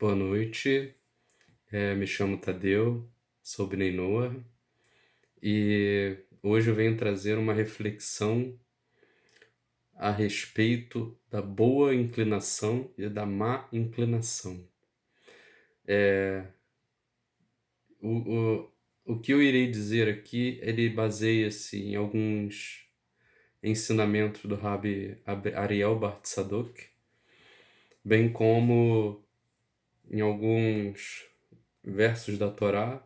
Boa noite, me chamo Tadeu, sou Bnei Noah, e hoje eu venho trazer uma reflexão a respeito da boa inclinação e da má inclinação. O, o, o que eu irei dizer aqui, ele baseia-se em alguns ensinamentos do Rabi Ariel Bartsadok, bem como em alguns versos da Torá,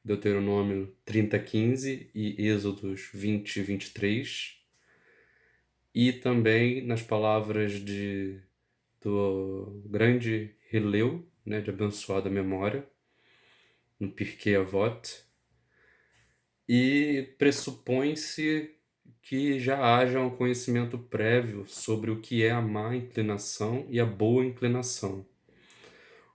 Deuteronômio 30:15 e Êxodos 20:23, e também nas palavras do grande Hillel, né, de abençoada memória, no Pirkei Avot, e pressupõe-se que já haja um conhecimento prévio sobre o que é a má inclinação e a boa inclinação.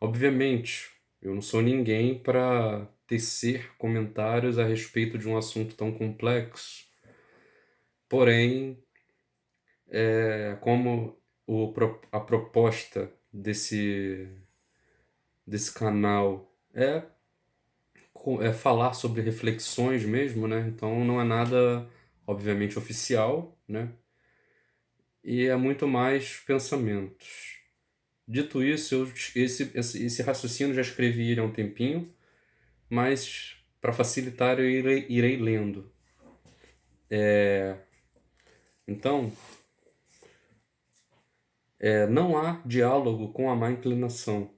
Obviamente, eu não sou ninguém para tecer comentários a respeito de um assunto tão complexo. Porém, como a proposta desse canal é falar sobre reflexões mesmo, né? Então não é nada, obviamente, oficial, né? E é muito mais pensamentos. Dito isso, esse raciocínio já escrevi ele há um tempinho, mas para facilitar eu irei lendo. Então, não há diálogo com a má inclinação.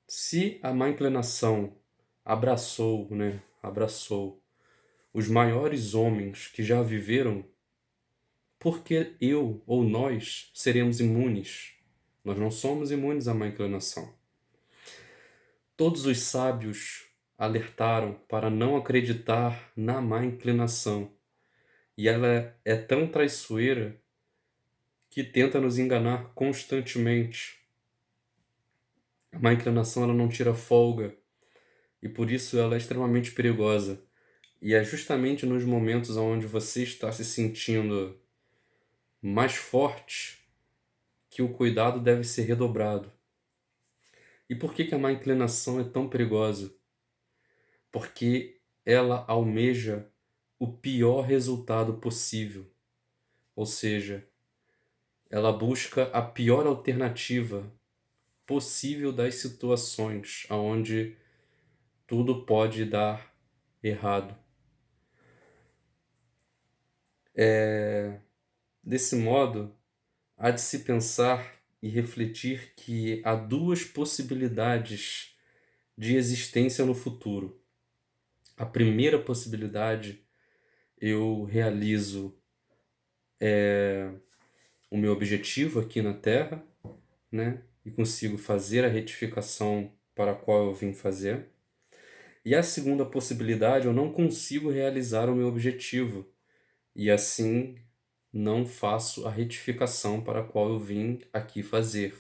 Se a má inclinação abraçou os maiores homens que já viveram, por que eu ou nós seremos imunes? Nós não somos imunes à má inclinação. Todos os sábios alertaram para não acreditar na má inclinação, e ela é tão traiçoeira que tenta nos enganar constantemente. A má inclinação ela não tira folga, e por isso ela é extremamente perigosa. E é justamente nos momentos onde você está se sentindo mais forte que o cuidado deve ser redobrado. E por que a má inclinação é tão perigosa? Porque ela almeja o pior resultado possível. Ou seja, ela busca a pior alternativa possível das situações onde tudo pode dar errado. Desse modo, há de se pensar e refletir que há duas possibilidades de existência no futuro. A primeira possibilidade, eu realizo o meu objetivo aqui na Terra, né? E consigo fazer a retificação para a qual eu vim fazer. E a segunda possibilidade, eu não consigo realizar o meu objetivo e assim não faço a retificação para a qual eu vim aqui fazer.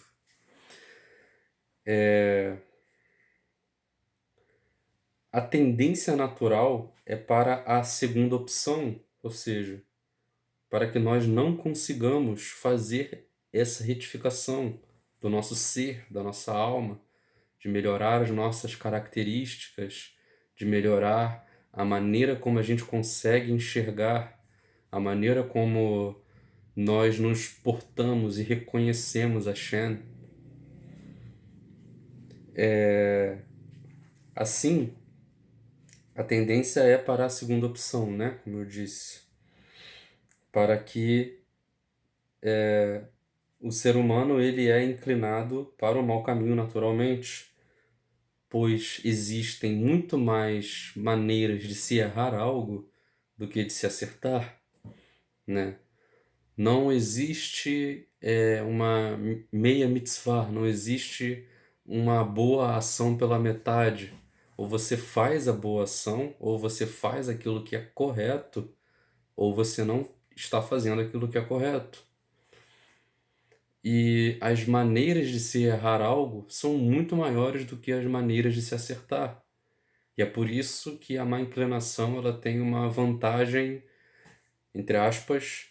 A tendência natural é para a segunda opção, ou seja, para que nós não consigamos fazer essa retificação do nosso ser, da nossa alma, de melhorar as nossas características, de melhorar a maneira como a gente consegue enxergar, a maneira como nós nos portamos e reconhecemos a Shen. Assim, a tendência é para a segunda opção, né? Como eu disse, para que o ser humano ele é inclinado para o mau caminho naturalmente, pois existem muito mais maneiras de se errar algo do que de se acertar, né? Não existe uma meia mitzvah, não existe uma boa ação pela metade. Ou você faz a boa ação, ou você faz aquilo que é correto, ou você não está fazendo aquilo que é correto. E as maneiras de se errar algo são muito maiores do que as maneiras de se acertar. E é por isso que a má inclinação ela tem uma vantagem, entre aspas,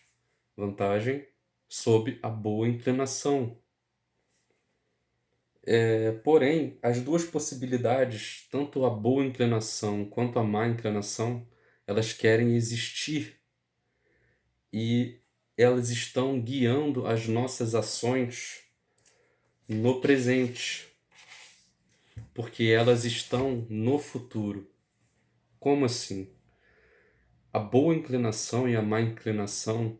vantagem sobre a boa inclinação. Porém, as duas possibilidades, tanto a boa inclinação quanto a má inclinação, elas querem existir e elas estão guiando as nossas ações no presente, porque elas estão no futuro. Como assim? A boa inclinação e a má inclinação,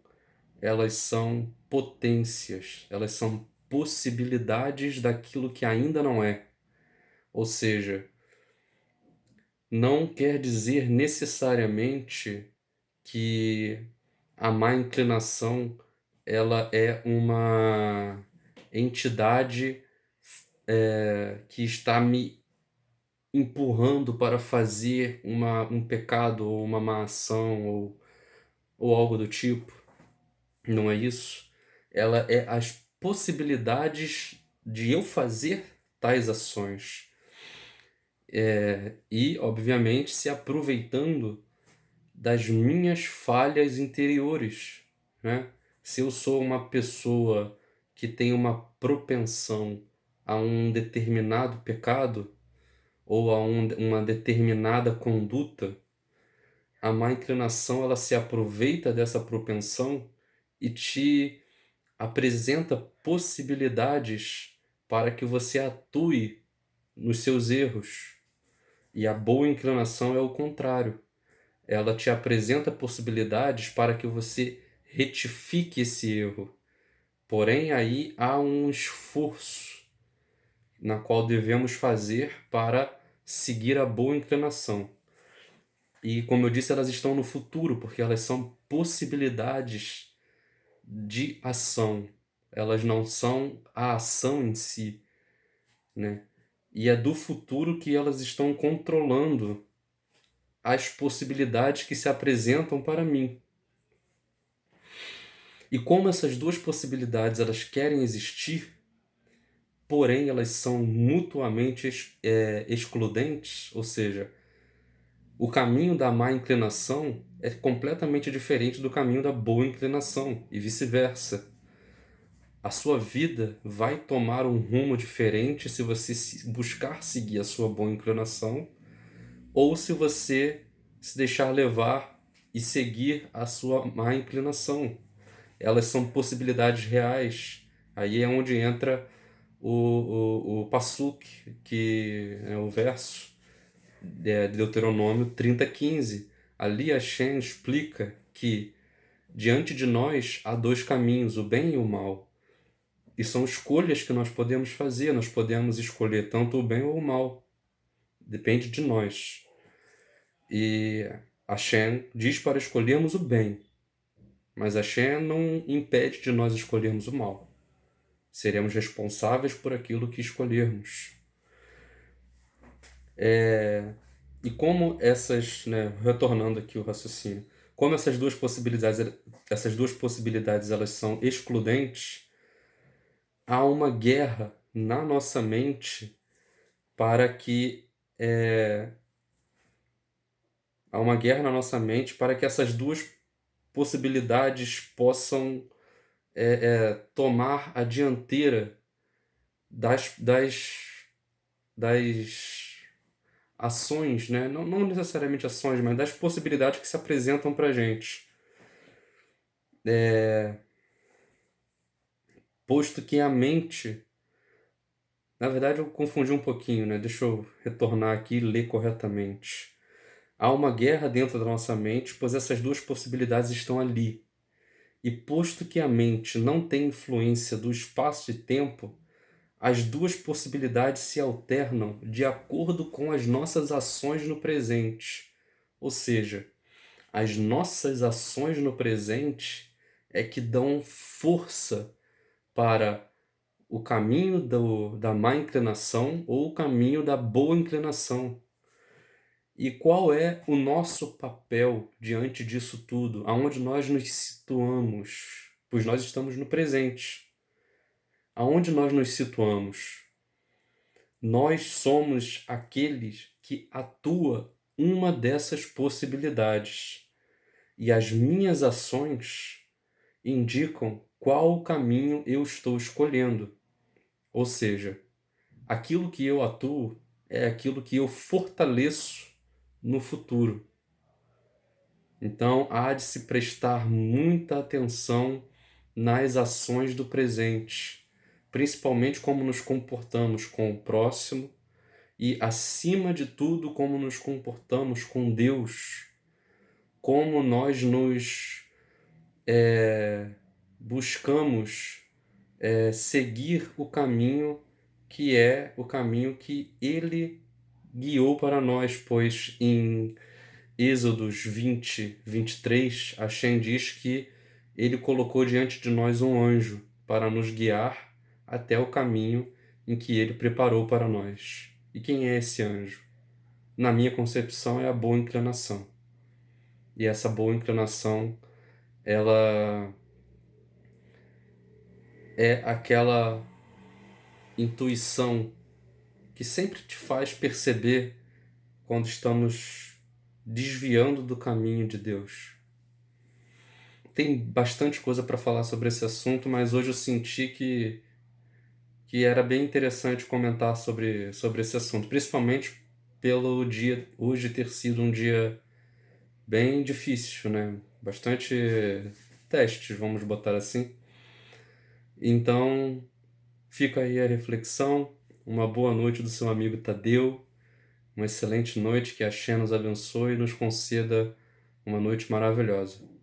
elas são potências, elas são possibilidades daquilo que ainda não é. Ou seja, não quer dizer necessariamente que a má inclinação ela é uma entidade que está me empurrando para fazer um pecado ou uma má ação ou algo do tipo. Não é isso. Ela é as possibilidades de eu fazer tais ações. E, obviamente, se aproveitando das minhas falhas interiores, né? Se eu sou uma pessoa que tem uma propensão a um determinado pecado ou a uma determinada conduta, a má inclinação ela se aproveita dessa propensão e te apresenta possibilidades para que você atue nos seus erros. E a boa inclinação é o contrário. Ela te apresenta possibilidades para que você retifique esse erro. Porém, aí há um esforço na qual devemos fazer para seguir a boa inclinação. E, como eu disse, elas estão no futuro, porque elas são possibilidades de ação. Elas não são a ação em si, né? E é do futuro que elas estão controlando as possibilidades que se apresentam para mim. E como essas duas possibilidades elas querem existir, porém elas são mutuamente excludentes, ou seja, o caminho da má inclinação é completamente diferente do caminho da boa inclinação e vice-versa. A sua vida vai tomar um rumo diferente se você buscar seguir a sua boa inclinação ou se você se deixar levar e seguir a sua má inclinação. Elas são possibilidades reais. Aí é onde entra o Passuk, que é o verso de Deuteronômio 30:15. Ali Hashem explica que diante de nós há dois caminhos, o bem e o mal. E são escolhas que nós podemos fazer, nós podemos escolher tanto o bem ou o mal. Depende de nós. E Hashem diz para escolhermos o bem, mas Hashem não impede de nós escolhermos o mal. Seremos responsáveis por aquilo que escolhermos. E como essas, né, retornando aqui o raciocínio, como essas duas possibilidades elas são excludentes, há uma guerra na nossa mente para que há uma guerra na nossa mente para que essas duas possibilidades possam tomar a dianteira das ações, né? Não necessariamente ações, mas das possibilidades que se apresentam para a gente. Posto que a mente. Na verdade, eu confundi um pouquinho, né? Deixa eu retornar aqui e ler corretamente. Há uma guerra dentro da nossa mente, pois essas duas possibilidades estão ali. E posto que a mente não tem influência do espaço e tempo, as duas possibilidades se alternam de acordo com as nossas ações no presente. Ou seja, as nossas ações no presente é que dão força para o caminho da má inclinação ou o caminho da boa inclinação. E qual é o nosso papel diante disso tudo? Aonde nós nos situamos? Pois nós estamos no presente. Aonde nós nos situamos? Nós somos aqueles que atua uma dessas possibilidades. E as minhas ações indicam qual caminho eu estou escolhendo. Ou seja, aquilo que eu atuo é aquilo que eu fortaleço no futuro. Então, há de se prestar muita atenção nas ações do presente, principalmente como nos comportamos com o próximo e, acima de tudo, como nos comportamos com Deus, como nós nos buscamos seguir o caminho que é o caminho que Ele guiou para nós, pois em Êxodos 20:23, Hashem diz que ele colocou diante de nós um anjo para nos guiar até o caminho em que ele preparou para nós. E quem é esse anjo? Na minha concepção, é a boa inclinação. E essa boa inclinação, ela é aquela intuição que sempre te faz perceber quando estamos desviando do caminho de Deus. Tem bastante coisa para falar sobre esse assunto, mas hoje eu senti que era bem interessante comentar sobre esse assunto, principalmente pelo dia hoje ter sido um dia bem difícil, né? Bastante testes, vamos botar assim. Então, fica aí a reflexão. Uma boa noite do seu amigo Tadeu. Uma excelente noite, que a Shem nos abençoe e nos conceda uma noite maravilhosa.